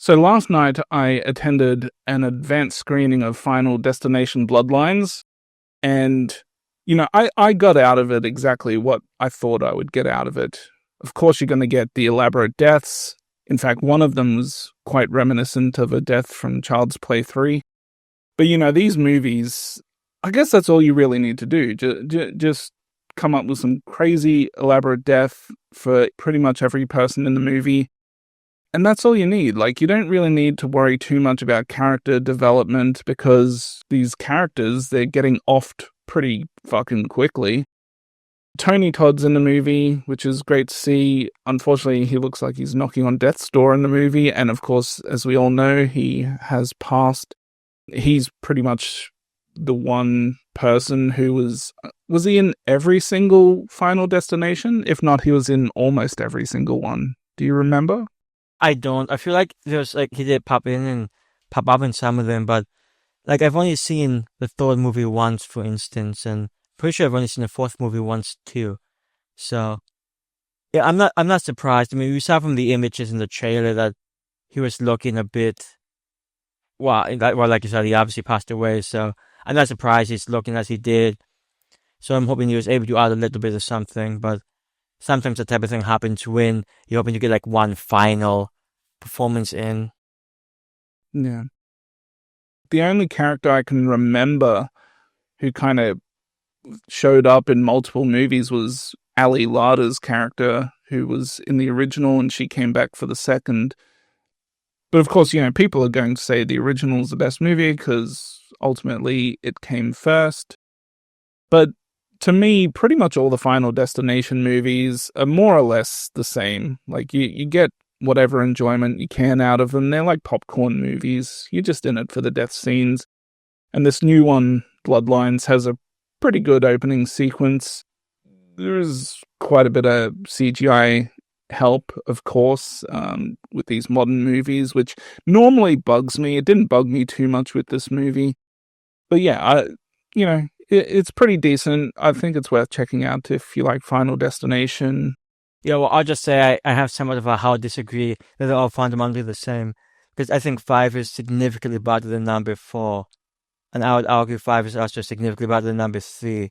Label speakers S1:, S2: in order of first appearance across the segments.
S1: So last night I attended an advanced screening of Final Destination Bloodlines, and, I got out of it exactly what I thought I would get out of it. Of course, you're going to get the elaborate deaths. In fact, one of them was quite reminiscent of a death from Child's Play 3. But, these movies, I guess that's all you really need to do. Just come up with some crazy elaborate death for pretty much every person in the movie. And that's all you need. Like, you don't really need to worry too much about character development because these characters, they're getting offed pretty fucking quickly. Tony Todd's in the movie, which is great to see. Unfortunately, he looks like he's knocking on death's door in the movie. And of course, as we all know, he has passed. He's pretty much the one person who was he in every single Final Destination? If not, he was in almost every single one. Do you remember?
S2: I don't. I feel like there's he did pop in and pop up in some of them, but I've only seen the third movie once, for instance, and pretty sure I've only seen the fourth movie once too. So yeah, I'm not surprised. I mean, we saw from the images in the trailer that he was looking a bit. Well, like you said, he obviously passed away, so I'm not surprised he's looking as he did. So I'm hoping he was able to add a little bit of something, but sometimes that type of thing happens when you're hoping to get one final performance in.
S1: Yeah. The only character I can remember who kind of showed up in multiple movies was Ali Larter's character, who was in the original and she came back for the second. But of course, people are going to say the original is the best movie because ultimately it came first. But to me, pretty much all the Final Destination movies are more or less the same. Like, you get whatever enjoyment you can out of them. They're like popcorn movies. You're just in it for the death scenes. And this new one, Bloodlines, has a pretty good opening sequence. There is quite a bit of CGI help, of course, with these modern movies, which normally bugs me. It didn't bug me too much with this movie. But yeah, it's pretty decent. I think it's worth checking out if you like Final Destination.
S2: Yeah, well, I'll just say I have somewhat of a how disagree that they're all fundamentally the same. Because I think 5 is significantly better than number 4. And I would argue 5 is also significantly better than number 3. In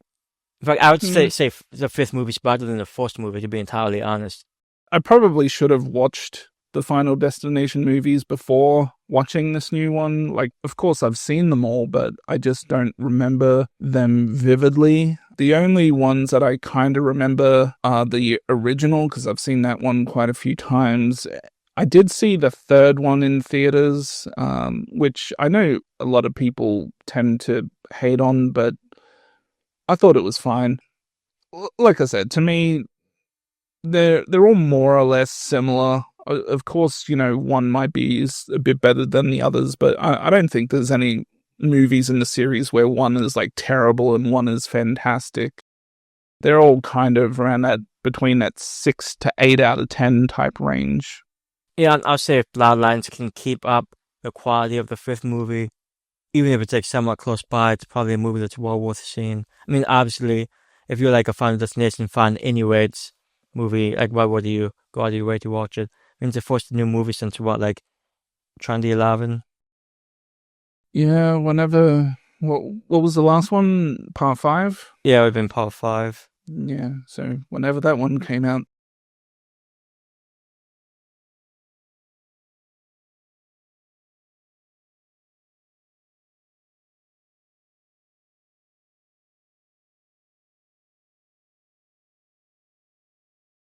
S2: fact, I would say the 5th movie is better than the 4th movie, to be entirely honest.
S1: I probably should have watched the Final Destination movies before watching this new one. Like, of course, I've seen them all, but I just don't remember them vividly. The only ones that I kind of remember are the original, because I've seen that one quite a few times. I did see the third one in theaters, which I know a lot of people tend to hate on, but I thought it was fine. Like I said, to me, they're all more or less similar. Of course, one might be a bit better than the others, but I don't think there's any movies in the series where one is terrible and one is fantastic. They're all kind of around between that 6 to 8 out of 10 type range.
S2: Yeah, and I'll say if Bloodlines can keep up the quality of the 5th movie, even if it's somewhat close by, it's probably a movie that's well worth seeing. I mean, obviously, if you're a Final Destination fan anyway, it's movie, why would you go out of your way to watch it? I mean, it's the first new movie since 2011?
S1: Yeah, whenever, what was the last one? Part 5?
S2: Yeah, it would have been part 5.
S1: Yeah, so whenever that one came out.